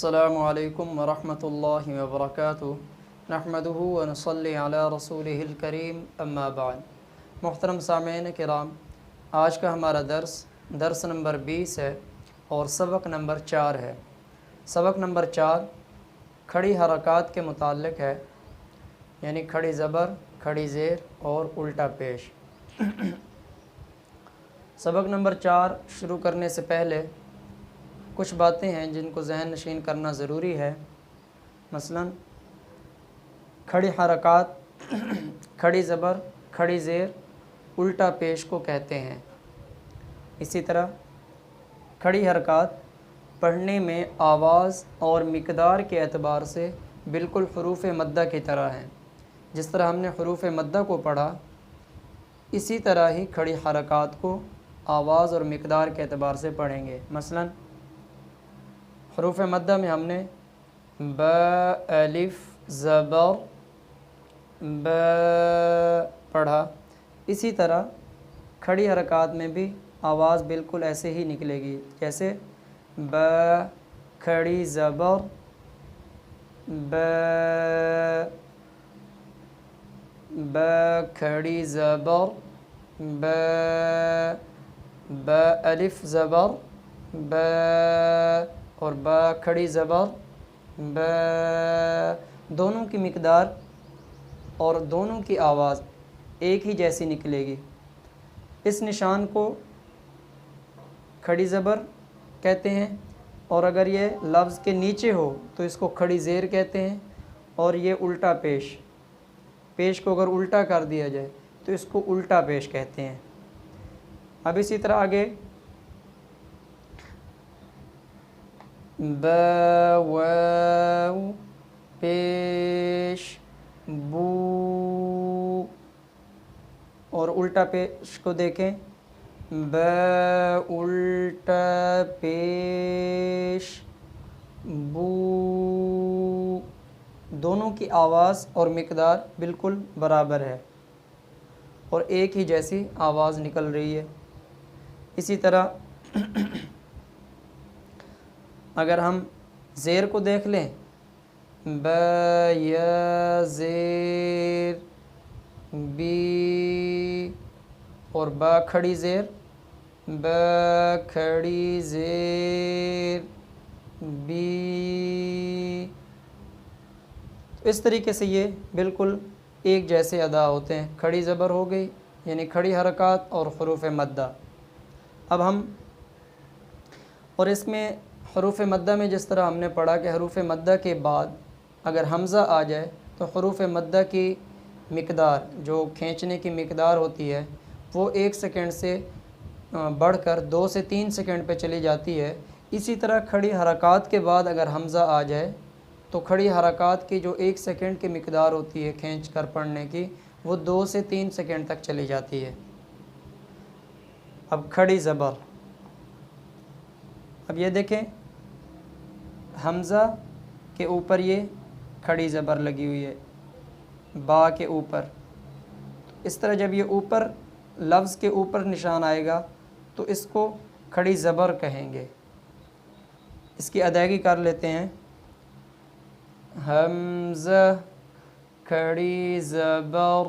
अस्सलामु अलैकुम वरहमतुल्लाहि वबरकातुहू नहमदुहु व नसल्ली अला रसूलिहिल करीम अम्मा बाद। मुहतरम सामीन किराम, आज का हमारा दर्स नंबर 20 है और सबक नंबर 4 है। सबक नंबर 4 खड़ी हरकत के मुताल्लिक़ है, यानी खड़ी ज़बर, खड़ी ज़ेर और उल्टा पेश। सबक नंबर 4 शुरू करने से पहले कुछ बातें हैं जिनको ज़हन नशीन करना ज़रूरी है। मसलन खड़ी हरकत, खड़ी ज़बर, खड़ी ज़ेर, उल्टा पेश को कहते हैं। इसी तरह खड़ी हरकत पढ़ने में आवाज़ और मिक़दार के एतबार से बिल्कुल हुरूफ़ मद्दा की तरह हैं। जिस तरह हमने हुरूफ़ मद्दा को पढ़ा, इसी तरह ही खड़ी हरकत को आवाज़ और मिक़दार के एतबार से पढ़ेंगे। मसलन हुरूफ़ मद्दा में हमने ब, अलिफ, ज़बर, ब पढ़ा। इसी तरह खड़ी हरकत में भी आवाज़ बिल्कुल ऐसे ही निकलेगी, जैसे ब खड़ी ज़बर, ब खड़ी ज़बर, ब अलिफ ज़बर, ब और ब खड़ी ज़बर, ब। दोनों की मिक़दार और दोनों की आवाज़ एक ही जैसी निकलेगी। इस निशान को खड़ी ज़बर कहते हैं, और अगर ये लफ्ज़ के नीचे हो तो इसको खड़ी ज़ेर कहते हैं, और ये उल्टा पेश को अगर उल्टा कर दिया जाए तो इसको उल्टा पेश कहते हैं। अब इसी तरह आगे ब, वाव, पेश, बू, और उल्टा पेश को देखें, ब उल्टा पेश, बू। दोनों की आवाज़ और मिक़दार बिल्कुल बराबर है और एक ही जैसी आवाज़ निकल रही है। इसी तरह अगर हम ज़ेर को देख लें, ब या ज़ेर, बी, और ब खड़ी ज़ेर, ब खड़ी ज़ेर, बी। तो इस तरीके से ये बिल्कुल एक जैसे अदा होते हैं। खड़ी ज़बर हो गई यानी खड़ी हरकत और हुरूफ़ मद्दा। अब हम और इसमें हुरूफ़ मद्दा में जिस तरह हमने पढ़ा कि हुरूफ़ मद्दा के बाद अगर हमज़ा आ जाए तो हुरूफ़ मद्दा की मिक़दार, जो खींचने की मिक़दार होती है, वो 1 सेकंड से बढ़कर 2 से 3 सेकंड पे चली जाती है। इसी तरह खड़ी हरकत के बाद अगर हमज़ा आ जाए तो खड़ी हरकत की जो 1 सेकंड की मिक़दार होती है खींच कर पढ़ने की, वो 2 से 3 सेकंड तक चली जाती है। अब खड़ी ज़बर, अब ये देखें हमज़ा के ऊपर ये खड़ी ज़बर लगी हुई है, बा के ऊपर। इस तरह जब ये ऊपर लफ्ज़ के ऊपर निशान आएगा तो इसको खड़ी ज़बर कहेंगे। इसकी अदायगी कर लेते हैं। हमज़ा खड़ी ज़बर,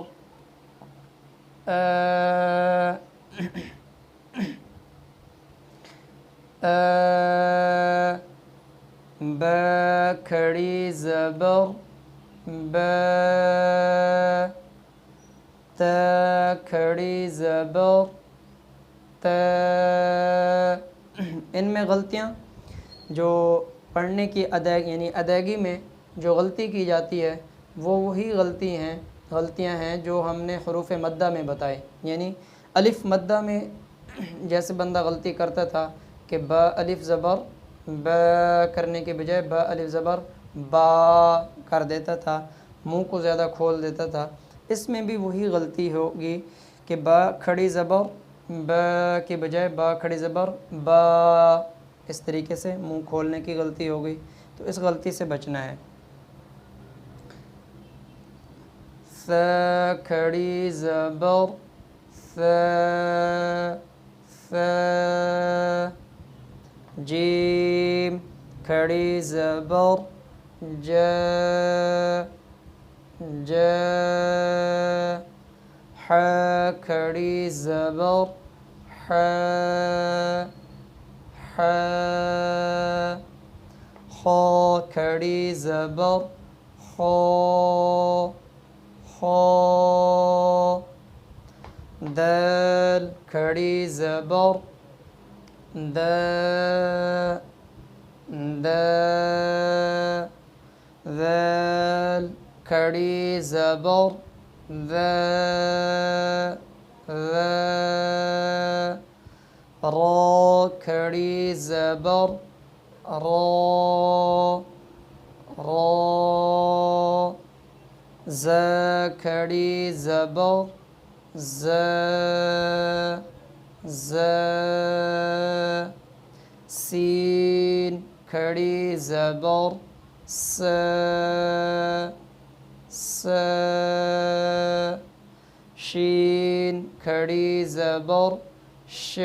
ब खड़ी ज़बर, ब, त खड़ी ज़बर, त। इनमें गलतियाँ जो पढ़ने की यानी अदायगी में जो गलती की जाती है वो वही गलतियाँ हैं जो हमने हुरूफ़ मद्दा में बताए। यानी अलिफ मद्दा में जैसे बंदा गलती करता था कि ब अलिफ ज़बर ब करने के बजाय ब अलिफ ज़बर बा कर देता था, मुंह को ज़्यादा खोल देता था। इसमें भी वही गलती होगी कि ब खड़ी ज़बर ब के बजाय ब खड़ी ज़बर बा, इस तरीके से मुंह खोलने की गलती हो गई। तो इस गलती से बचना है। फ खड़ी ज़बर, फ, जीम کھڑی زبر جا جا ح کھڑی زبر ح ح خ کھڑی زبر خو خو دال کھڑی زبر د د ذال کھڑی زبر ذ ذ را کھڑی زبر را را ز کھڑی زبر ز ز سین کھڑی زبر س س شین کھڑی زبر ش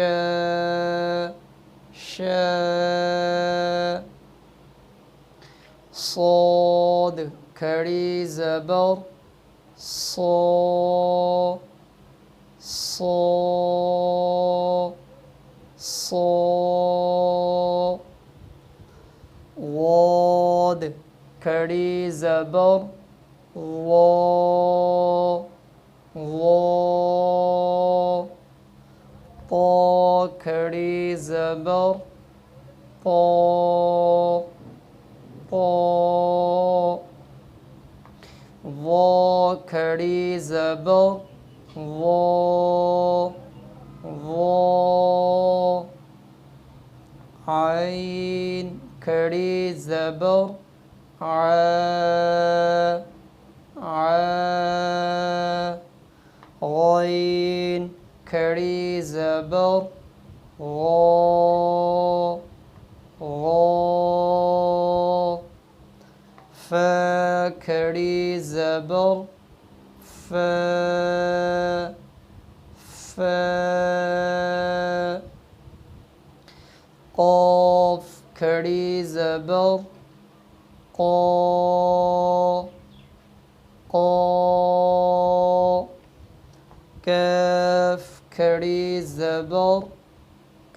ش صاد کھڑی زبر صو صو صو غاد کھڑی زبر غو غو طا کھڑی زبر طا طا وا کھڑی زبر وا وا عین کھڑی زبر ع ع غین کھڑی زبر غا غا ف کھڑی زبر ف ف قاف کھڑی زبر قا قا کاف کھڑی زبر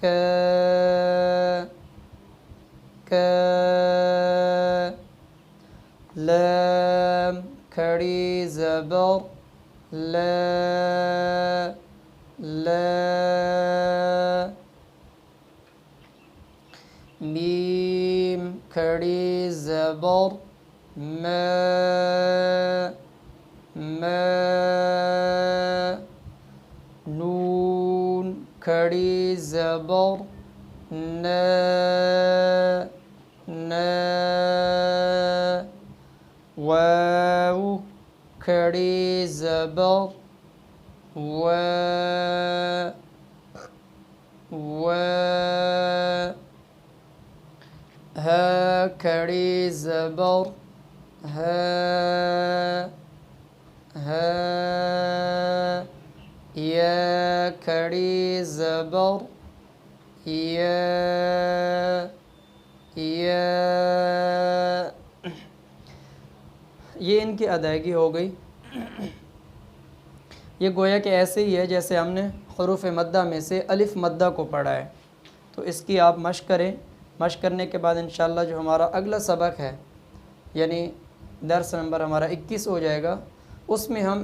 کا کا لام کھڑی زبر لا لا میم کھڑی زبر ما ما نون کھڑی زبر نا نا واو کھڑی زبر و و ها کھڑی زبر ها ها یا کھڑی زبر یا یا یہ ان کی ادائیگی ہو گئی۔ یہ گویا کہ ایسے ہی ہے جیسے ہم نے حروف مدہ میں سے الف مدہ کو پڑھا ہے، تو اس کی آپ مشق کریں۔ مشق کرنے کے بعد انشاءاللہ جو ہمارا اگلا سبق ہے، یعنی درس نمبر ہمارا 21 ہو جائے گا، اس میں ہم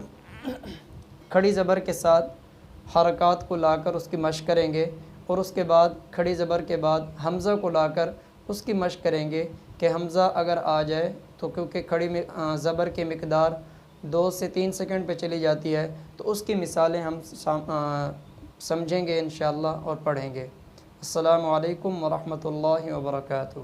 کھڑی زبر کے ساتھ حرکات کو لا کر اس کی مشق کریں گے، اور اس کے بعد کھڑی زبر کے بعد حمزہ کو لا کر اس کی مشق کریں گے کہ حمزہ اگر آ جائے تو، کیونکہ کھڑی میں زبر کی مقدار 2 سے 3 سیکنڈ پہ چلی جاتی ہے، تو اس کی مثالیں ہم سمجھیں گے انشاءاللہ اور پڑھیں گے۔ السلام علیکم ورحمۃ اللہ وبرکاتہ۔